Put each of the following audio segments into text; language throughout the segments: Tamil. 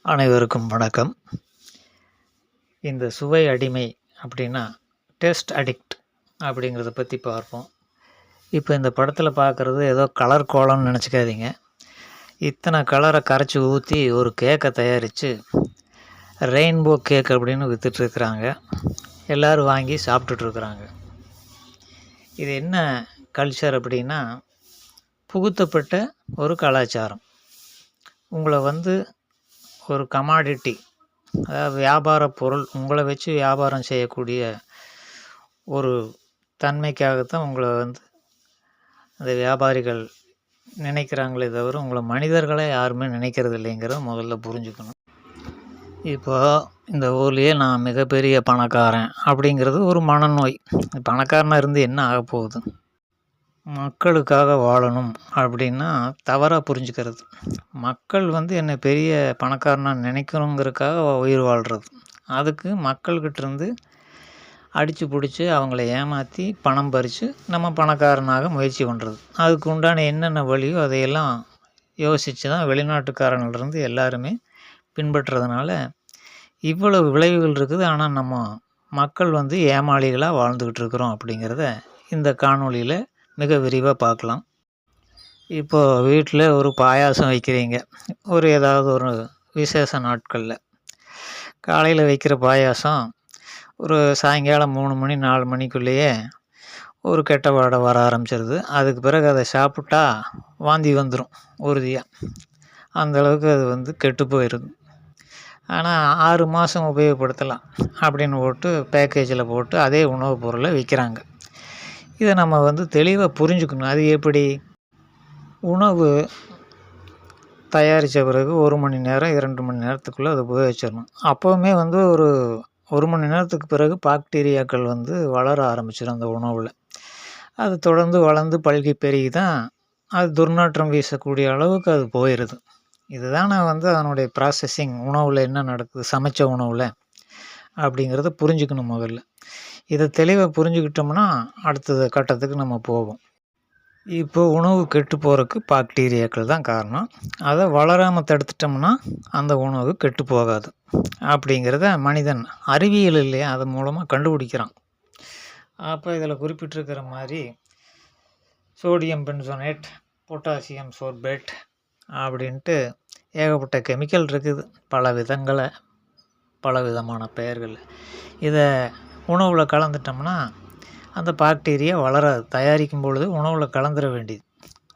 அனைவருக்கும் வணக்கம். இந்த சுவை அடிமை அப்படின்னா டேஸ்ட் அடிக்ட் அப்படிங்கிறத பற்றி பார்ப்போம். இப்போ இந்த படத்தில் பார்க்குறது ஏதோ கலர் கோலம்னு நினச்சிக்காதீங்க. இத்தனை கலரை கரைச்சி ஊற்றி ஒரு கேக்கை தயாரித்து ரெயின்போ கேக் அப்படின்னு விற்றுட்ருக்குறாங்க. எல்லோரும் வாங்கி சாப்பிட்டுட்ருக்குறாங்க. இது என்ன கல்ச்சர் அப்படின்னா புகுத்தப்பட்ட ஒரு கலாச்சாரம். உங்களை ஒரு கமாடிட்டி, அதாவது வியாபார பொருள், உங்களை வச்சு வியாபாரம் செய்யக்கூடிய ஒரு தன்மைக்காகத்தான் உங்களை அந்த வியாபாரிகள் நினைக்கிறாங்களே தவிர உங்களை மனிதர்களை யாருமே நினைக்கிறது இல்லைங்கிறத முதல்ல புரிஞ்சுக்கணும். இப்போ இந்த ஊர்லேயே நான் மிகப்பெரிய பணக்காரன் அப்படிங்கிறது ஒரு மனநோய். பணக்காரனாக இருந்து என்ன ஆக போகுது? மக்களுக்காக வாழணும் அப்படின்னா தவறாக புரிஞ்சுக்கிறது. மக்கள் என்னை பெரிய பணக்காரனாக நினைக்கணுங்கிறதுக்காக உயிர் வாழ்கிறது. அதுக்கு மக்கள்கிட்டேருந்து அடித்து பிடிச்சி அவங்கள ஏமாற்றி பணம் பறித்து நம்ம பணக்காரனாக முயற்சி பண்ணுறது. அதுக்கு உண்டான என்னென்ன வழியோ அதையெல்லாம் யோசித்து தான் வெளிநாட்டுக்காரங்கள்லேருந்து எல்லாருமே பின்பற்றுறதுனால இவ்வளவு விளைவுகள் இருக்குது. ஆனால் நம்ம மக்கள் ஏமாளிகளாக வாழ்ந்துக்கிட்டு இருக்கிறோம் அப்படிங்கிறத இந்த காணொளியில் மிக விரிவாக பார்க்கலாம். இப்போது வீட்டில் ஒரு பாயாசம் வைக்கிறீங்க, ஏதாவது ஒரு விசேஷ நாட்களில். காலையில் வைக்கிற பாயாசம் ஒரு சாயங்காலம் 3 மணி 4 மணிக்குள்ளேயே ஒரு கெட்ட வாடை வர ஆரம்பிச்சிருது. அதுக்கு பிறகு அதை சாப்பிட்டா வாந்தி வந்துடும் உறுதியாக. அந்தளவுக்கு அது கெட்டு போயிடுது. ஆனால் 6 மாதம் உபயோகப்படுத்தலாம் அப்படின்னு போட்டு பேக்கேஜில் போட்டு அதே உணவுப் பொருளை விற்கிறாங்க. இதை நம்ம தெளிவாக புரிஞ்சுக்கணும். அது எப்படி? உணவு தயாரித்த பிறகு 1 மணி நேரம் 2 மணி நேரத்துக்குள்ளே அதை உபயோகிச்சிடணும். அப்போவுமே ஒரு மணி நேரத்துக்கு பிறகு பாக்டீரியாக்கள் வளர ஆரம்பிச்சிடும் அந்த உணவில். அது தொடர்ந்து வளர்ந்து பல்கி பெருகி தான் அது துர்நாற்றம் வீசக்கூடிய அளவுக்கு அது போயிடுது. இதுதான் அதனுடைய ப்ராசஸிங். உணவில் என்ன நடக்குது சமைச்ச உணவில் அப்படிங்கிறத புரிஞ்சுக்கணும் முதல்ல. இதை தெளிவாக புரிஞ்சுக்கிட்டோம்னா அடுத்த கட்டத்துக்கு நம்ம போவோம். இப்போ உணவு கெட்டு போகிறதுக்கு பாக்டீரியாக்கள் தான் காரணம். அதை வளராமல் தடுத்துட்டோம்னா அந்த உணவு கெட்டு போகாது அப்படிங்கிறத மனிதன் அறிவியல் இல்லையா அது மூலமாக கண்டுபிடிக்கிறான். அப்போ இதில் குறிப்பிட்டிருக்கிற மாதிரி சோடியம் பென்சோனேட், பொட்டாசியம் சோர்பேட் அப்படின்ட்டு ஏகப்பட்ட கெமிக்கல் இருக்குது. பல விதமான பெயர்கள். இதை உணவில் கலந்துட்டோம்னா அந்த பாக்டீரியா வளராது. தயாரிக்கும் பொழுது உணவில் கலந்துட வேண்டியது.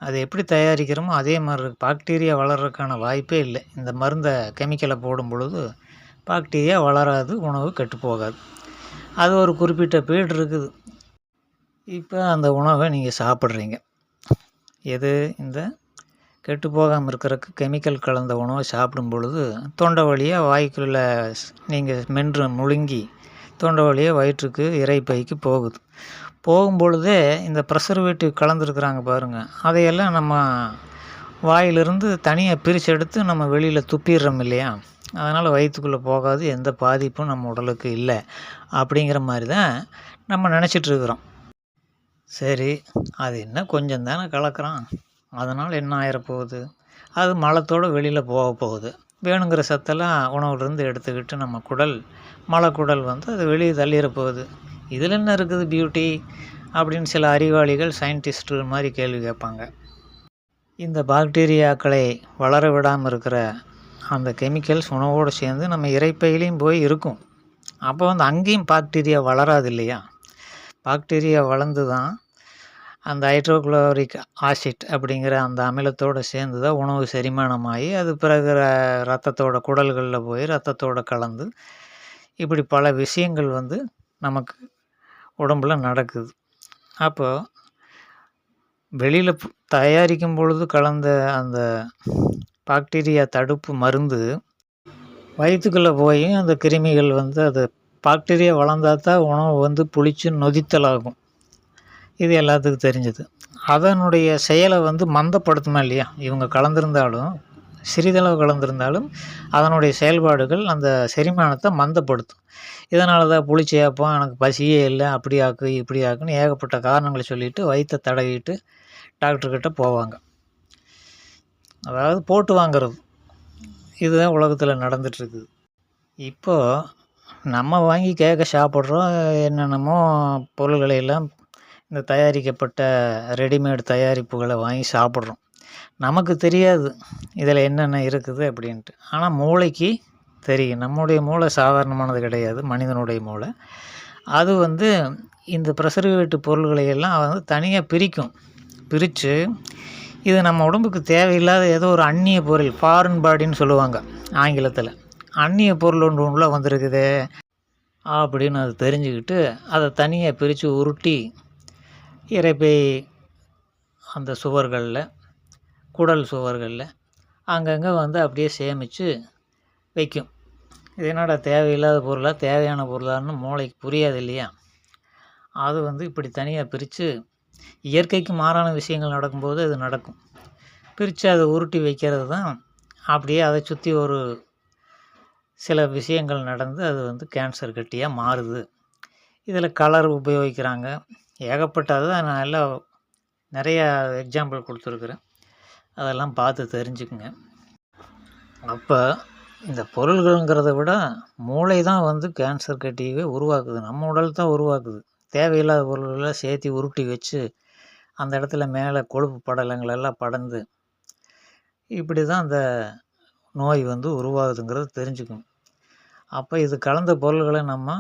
அது எப்படி தயாரிக்கிறோமோ அதே மாதிரி பாக்டீரியா வளர்கிறதுக்கான வாய்ப்பே இல்லை. இந்த மருந்தை கெமிக்கலை போடும் பொழுது பாக்டீரியா வளராது, உணவு கெட்டு போகாது. அது ஒரு குறிப்பிட்ட பீரியட் இருக்குது. இப்போ அந்த உணவை நீங்கள் சாப்பிட்றீங்க. எது? இந்த கெட்டு போகாமல் இருக்கிறதுக்கு கெமிக்கல் கலந்த உணவை சாப்பிடும் பொழுது தொண்டை வழியாக வாய்க்குள்ளே நீங்கள் மென்று முழுங்கி தொண்டை வழியாக வயிற்றுக்கு இரைப்பைக்கு போகுது. போகும்பொழுதே இந்த ப்ரெசர்வேட்டிவ் கலந்துருக்குறாங்க பாருங்கள், அதையெல்லாம் நம்ம வாயிலிருந்து தனியாக பிரித்து எடுத்து நம்ம வெளியில் துப்பிடுறோம் இல்லையா? அதனால் வயிற்றுக்குள்ளே போகாது, எந்த பாதிப்பும் நம்ம உடலுக்கு இல்லை அப்படிங்கிற மாதிரி தான் நம்ம நினச்சிட்ருக்குறோம். சரி, அது என்ன கொஞ்சம் தானே கலக்கிறான், அதனால் என்ன ஆயிரப்போகுது? அது மலத்தோடு வெளியில் போக போகுது. வேணுங்கிற சத்தெல்லாம் உணவுலேருந்து எடுத்துக்கிட்டு நம்ம மலக்குடல் அது வெளியே தள்ளிட போகுது. இதில் என்ன இருக்குது பியூட்டி அப்படின்னு சில அறிவாளிகள் சயின்டிஸ்ட்டு மாதிரி கேள்வி கேட்பாங்க. இந்த பாக்டீரியாக்களை வளர விடாமல் இருக்கிற அந்த கெமிக்கல்ஸ் உணவோடு சேர்ந்து நம்ம இரைப்பையிலையும் போய் இருக்கும். அப்போ அங்கேயும் பாக்டீரியா வளராது இல்லையா? பாக்டீரியா வளர்ந்து தான் அந்த ஹைட்ரோக்ளோரிக் ஆசிட் அப்படிங்கிற அந்த அமிலத்தோடு சேர்ந்து தான் உணவு செரிமானமாகி அது பிறகு ரத்தத்தோட குடல்களில் போய் ரத்தத்தோடு கலந்து இப்படி பல விஷயங்கள் நமக்கு உடம்பில் நடக்குது. அப்போது வெளியில் தயாரிக்கும் பொழுது கலந்த அந்த பாக்டீரியா தடுப்பு மருந்து வயிற்றுக்குள்ளே போய் அந்த கிருமிகள் அது பாக்டீரியா வளர்ந்தால் தான் உணவு புளிச்சு நொதித்தலாகும். இது எல்லாத்துக்கும் தெரிஞ்சது. அதனுடைய செயலை மந்தப்படுத்தணும் இல்லையா? இவங்க கலந்திருந்தாலும் சிறிதளவு கலந்திருந்தாலும் அதனுடைய செயல்பாடுகள் அந்த செரிமானத்தை மந்தப்படுத்தும். இதனால தான் புளிச்சேப்பம், எனக்கு பசியே இல்லை, அப்படி ஆக்கு இப்படி ஆக்குன்னு ஏகப்பட்ட காரணங்களை சொல்லிவிட்டு வயிற்றை தடவிட்டு டாக்டர்கிட்ட போவாங்க. அதாவது போட்டு வாங்கிறது. இதுதான் உலகத்தில் நடந்துகிட்ருக்குது. இப்போது நம்ம வாங்கி கேக்க சாப்பிட்றோம். என்னென்னமோ பொருள்களை எல்லாம் இந்த தயாரிக்கப்பட்ட ரெடிமேட் தயாரிப்புகளை வாங்கி சாப்பிட்றோம். நமக்கு தெரியாது இதில் என்னென்ன இருக்குது அப்படின்ட்டு. ஆனால் மூளைக்கு தெரியும். நம்முடைய மூளை சாதாரணமானது கிடையாது, மனிதனுடைய மூளை. அது வந்து இந்த ப்ரிசர்வேட்டிவ் பொருள்களை எல்லாம் வந்து தனியாக பிரிக்கும். பிரித்து இது நம்ம உடம்புக்கு தேவையில்லாத ஏதோ ஒரு அந்நிய பொருள், ஃபாரின் பாடின்னு சொல்லுவாங்க ஆங்கிலத்தில். அந்நிய பொருள் ஒன்று உள்ளே வந்திருக்குதே அப்படின்னு அது தெரிஞ்சுக்கிட்டு அதை தனியாக பிரித்து உருட்டி இரைப்பை அந்த சுவர்களில், குடல் சுவர்களில் அங்கங்கே வந்து அப்படியே சேமித்து வைக்கும். இது என்னடா தேவையில்லாத பொருளாக தேவையான பொருளான்னு மூளைக்கு புரியாது இல்லையா? அது வந்து இப்படி தனியாக பிரித்து இயற்கைக்கு மாறான விஷயங்கள் நடக்கும்போது அது நடக்கும். பிரித்து அதை உருட்டி வைக்கிறது தான். அப்படியே அதை சுற்றி ஒரு சில விஷயங்கள் நடந்து அது வந்து கேன்சர் கட்டியாக மாறுது. இதில் கலர் உபயோகிக்கிறாங்க, ஏகப்பட்டது. நான் எல்லாம் நிறையா எக்ஸாம்பிள் கொடுத்துருக்குறேன், அதெல்லாம் பார்த்து தெரிஞ்சுக்குங்க. அப்போ இந்த பொருள்கள்ங்கிறத விட மூளை தான் வந்து கேன்சர் கட்டியவே உருவாக்குது. நம்ம உடல் தான் உருவாக்குது. தேவையில்லாத பொருள்களை சேர்த்து உருட்டி வச்சு அந்த இடத்துல மேலே கொழுப்பு படலங்களெல்லாம் படர்ந்து இப்படி தான் அந்த நோய் வந்து உருவாகுதுங்கிறது தெரிஞ்சுக்கணும். அப்போ இது கலந்த பொருள்களை நம்ம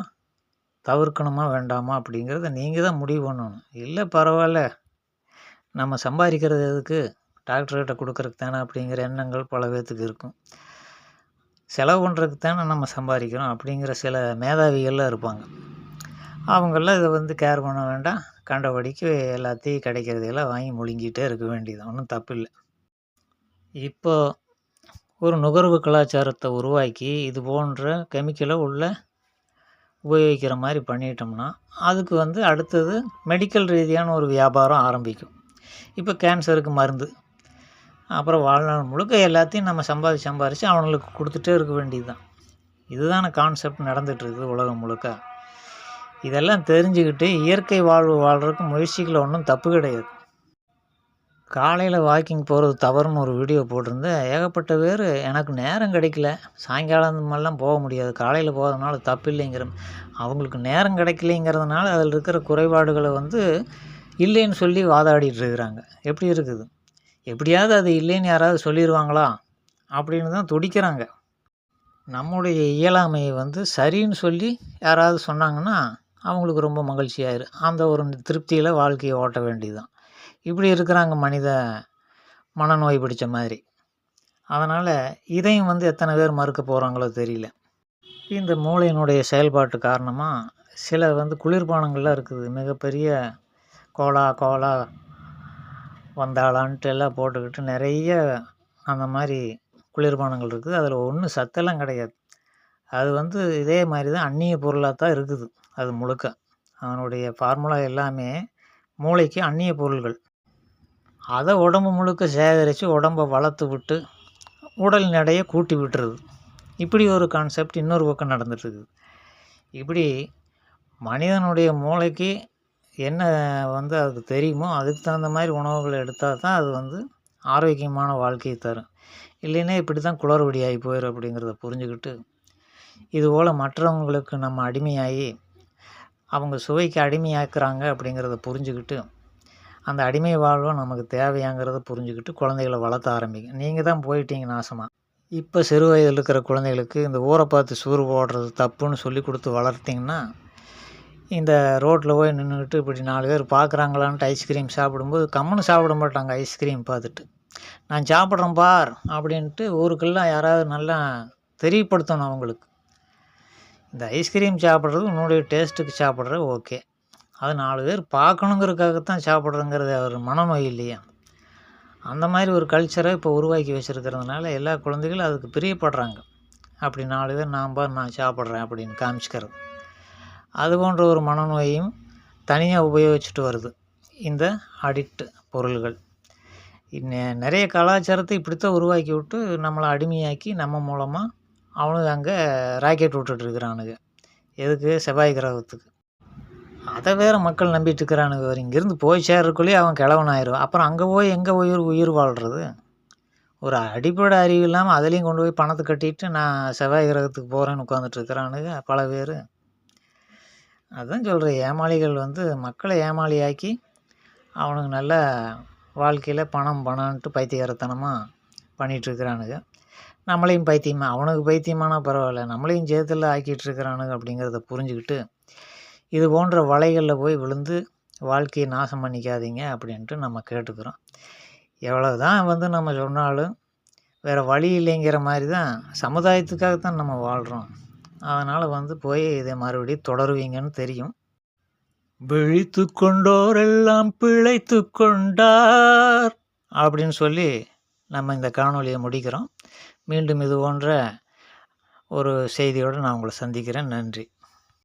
தவிர்க்கணுமா வேண்டாமா அப்படிங்கிறத நீங்கள் தான் முடிவு பண்ணணும். இல்லை பரவாயில்ல, நம்ம சம்பாதிக்கிறது எதுக்கு, டாக்டர்கிட்ட கொடுக்குறதுக்கு தானே அப்படிங்கிற எண்ணங்கள் பல பேர்த்துக்கு இருக்கும். செலவு பண்ணுறதுக்கு தானே நம்ம சம்பாதிக்கிறோம் அப்படிங்கிற சில மேதாவிகள்லாம் இருப்பாங்க. அவங்களாம் இதை வந்து கேர் பண்ண வேண்டாம், கண்டபடிக்கு எல்லாத்தையும் கிடைக்கிறதையெல்லாம் வாங்கி முழுங்கிட்டே இருக்க வேண்டியது, ஒன்றும் தப்பு இல்லை. இப்போ ஒரு நுகர்வு கலாச்சாரத்தை உருவாக்கி இது போன்ற கெமிக்கலை உள்ள உபயோகிக்கிற மாதிரி பண்ணிட்டோம்னா அதுக்கு வந்து அடுத்தது மெடிக்கல் ரீதியான ஒரு வியாபாரம் ஆரம்பிக்கும். இப்போ கேன்சருக்கு மருந்து, அப்புறம் வாழ்நாள் முழுக்க எல்லாத்தையும் நம்ம சம்பாதிச்சு அவங்களுக்கு கொடுத்துட்டே இருக்க வேண்டியது தான். இதுதான கான்செப்ட் நடந்துகிட்ருக்குது உலகம் முழுக்க. இதெல்லாம் தெரிஞ்சுக்கிட்டு இயற்கை வாழ்வு வாழ்கிறதுக்கு முயற்சிகள் ஒன்றும் தப்பு கிடையாது. காலையில் வாக்கிங் போகிறது தவறுன்னு ஒரு வீடியோ போட்டிருந்தேன். ஏகப்பட்ட பேர் எனக்கு நேரம் கிடைக்கல, சாயங்காலம் மாதிரிலாம் போக முடியாது, காலையில் போகிறதுனால தப்பு இல்லைங்கிற. அவங்களுக்கு நேரம் கிடைக்கலைங்கிறதுனால அதில் இருக்கிற குறைபாடுகளை வந்து இல்லைன்னு சொல்லி வாதாடிட்டு இருக்கிறாங்க. எப்படி இருக்குது? எப்படியாவது அது இல்லைன்னு யாராவது சொல்லிடுவாங்களா அப்படின்னு தான் துடிக்கிறாங்க. நம்முடைய இயலாமையை வந்து சரின்னு சொல்லி யாராவது சொன்னாங்கன்னா அவங்களுக்கு ரொம்ப மகிழ்ச்சியாயிரும். அந்த ஒரு திருப்தியில் வாழ்க்கையை ஓட்ட வேண்டியது தான். இப்படி இருக்கிறாங்க மனித மனநோய் பிடிச்ச மாதிரி. அதனால் இதையும் வந்து எத்தனை பேர் மறுக்க போகிறாங்களோ தெரியல. இந்த மூளையினுடைய செயல்பாட்டு காரணமாக சில வந்து குளிர்பானங்கள்லாம் இருக்குது. மிகப்பெரிய கோலா வந்தாளான்ட்டு எல்லாம் போட்டுக்கிட்டு நிறைய அந்த மாதிரி குளிர்பானங்கள் இருக்குது. அதில் ஒன்றும் சத்தெல்லாம் கிடையாது. அது வந்து இதே மாதிரி தான் அந்நிய பொருளாக தான் இருக்குது. அது முழுக்க அதனுடைய ஃபார்முலா எல்லாமே மூளைக்கு அந்நிய பொருள்கள். அதை உடம்பு முழுக்க சேகரித்து உடம்பை வளர்த்து விட்டு உடல் எடையை கூட்டி விட்டுருது. இப்படி ஒரு கான்செப்ட் இன்னொரு பக்கம் நடந்துகிட்ருக்குது. இப்படி மனிதனுடைய மூளைக்கு என்ன வந்து அதுக்கு தெரியுமோ அதுக்கு தகுந்த மாதிரி உணவுகளை எடுத்தால் தான் அது வந்து ஆரோக்கியமான வாழ்க்கையை தரும். இல்லைன்னா இப்படி தான் குளறுபடி ஆகி போயிடும் அப்படிங்கிறத புரிஞ்சுக்கிட்டு இதுபோல் மற்றவங்களுக்கு நம்ம அடிமையாகி அவங்க சுவைக்கு அடிமையாக்குறாங்க அப்படிங்கிறத புரிஞ்சுக்கிட்டு அந்த அடிமை வாழ்வை நமக்கு தேவையாங்கிறத புரிஞ்சுக்கிட்டு குழந்தைகளை வளர்த்த ஆரம்பிங்க. நீங்கள் தான் போயிட்டீங்க நாசமாக. இப்போ சிறு வயதில் இருக்கிற குழந்தைகளுக்கு இந்த ஊரை பார்த்து சூறு போடுறது தப்புன்னு சொல்லி கொடுத்து வளர்த்திங்கன்னா இந்த ரோட்டில் போய் நின்றுக்கிட்டு இப்படி 4 பேர் பார்க்குறாங்களான்ட்டு ஐஸ்கிரீம் சாப்பிடும்போது கம்முன்னு சாப்பிட மாட்டாங்க. ஐஸ்கிரீம் பார்த்துட்டு நான் சாப்பிட்றேன் பார் அப்படின்ட்டு ஊருக்கெல்லாம் யாராவது நல்லா தெரியப்படுத்தணும் அவங்களுக்கு. இந்த ஐஸ்கிரீம் சாப்பிட்றது உன்னுடைய டேஸ்ட்டுக்கு சாப்பிட்றது ஓகே, அது 4 பேர் பார்க்கணுங்கிறதுக்காகத்தான் சாப்பிட்றதுங்கிறது ஒரு மனநோய் இல்லையா? அந்த மாதிரி ஒரு கல்ச்சரை இப்போ உருவாக்கி வச்சுருக்கிறதுனால எல்லா குழந்தைகளும் அதுக்கு பிரியப்படுறாங்க. அப்படி 4 பேர் நான் சாப்பிட்றேன் அப்படின்னு காமிச்சிக்கிறது. அது போன்ற ஒரு மனநோயையும் தனியாக உபயோகிச்சுட்டு வருது இந்த அடிக்ட் பொருள்கள். நிறைய கலாச்சாரத்தை இப்படித்தான் உருவாக்கி விட்டு நம்மளை அடிமையாக்கி நம்ம மூலமாக அவனுக்கு அங்கே ராக்கெட் விட்டுட்டுருக்கிறானுங்க. எதுக்கு? செவ்வாய் கிரகத்துக்கு. அதை வேறு மக்கள் நம்பிட்டு இருக்கிறானுங்க. இங்கேருந்து போய் சேர்றதுக்குள்ளேயே அவன் கிழவன் ஆயிடுவான். அப்புறம் அங்கே போய் எங்கே உயிர் வாழ்கிறது? ஒரு அடிப்படை அறிவு இல்லாமல் அதுலேயும் கொண்டு போய் பணத்தை கட்டிட்டு நான் செவ்வாய் கிரகத்துக்கு போகிறேன்னு உட்காந்துட்டு இருக்கிறானுங்க பல பேர். அதான் சொல்கிறேன், ஏமாளிகள் வந்து மக்களை ஏமாளியாக்கி அவனுக்கு நல்ல வாழ்க்கையில் பணம்ன்ட்டு பைத்தியக்காரத்தனமாக பண்ணிகிட்ருக்கிறானுங்க. நம்மளையும் அவனுக்கு பைத்தியமானா பரவாயில்ல, நம்மளையும் சேத்துல ஆக்கிட்டு இருக்கிறானுங்க அப்படிங்கிறத புரிஞ்சுக்கிட்டு இது போன்ற வலைகளில் போய் விழுந்து வாழ்க்கையை நாசம் பண்ணிக்காதீங்க அப்படின்ட்டு நம்ம கேட்டுக்கிறோம். எவ்வளோ தான் வந்து நம்ம சொன்னாலும் வேறு வழி இல்லைங்கிற மாதிரி தான், சமுதாயத்துக்காகத்தான் நம்ம வாழ்கிறோம். அதனால் வந்து போய் இதை மறுபடியும் தொடருவீங்கன்னு தெரியும். விழித்து கொண்டோரெல்லாம் பிழைத்து கொண்டார் அப்படின்னு சொல்லி நம்ம இந்த காணொலியை முடிக்கிறோம். மீண்டும் இது போன்ற ஒரு செய்தியோடு நான் உங்களை சந்திக்கிறேன். நன்றி.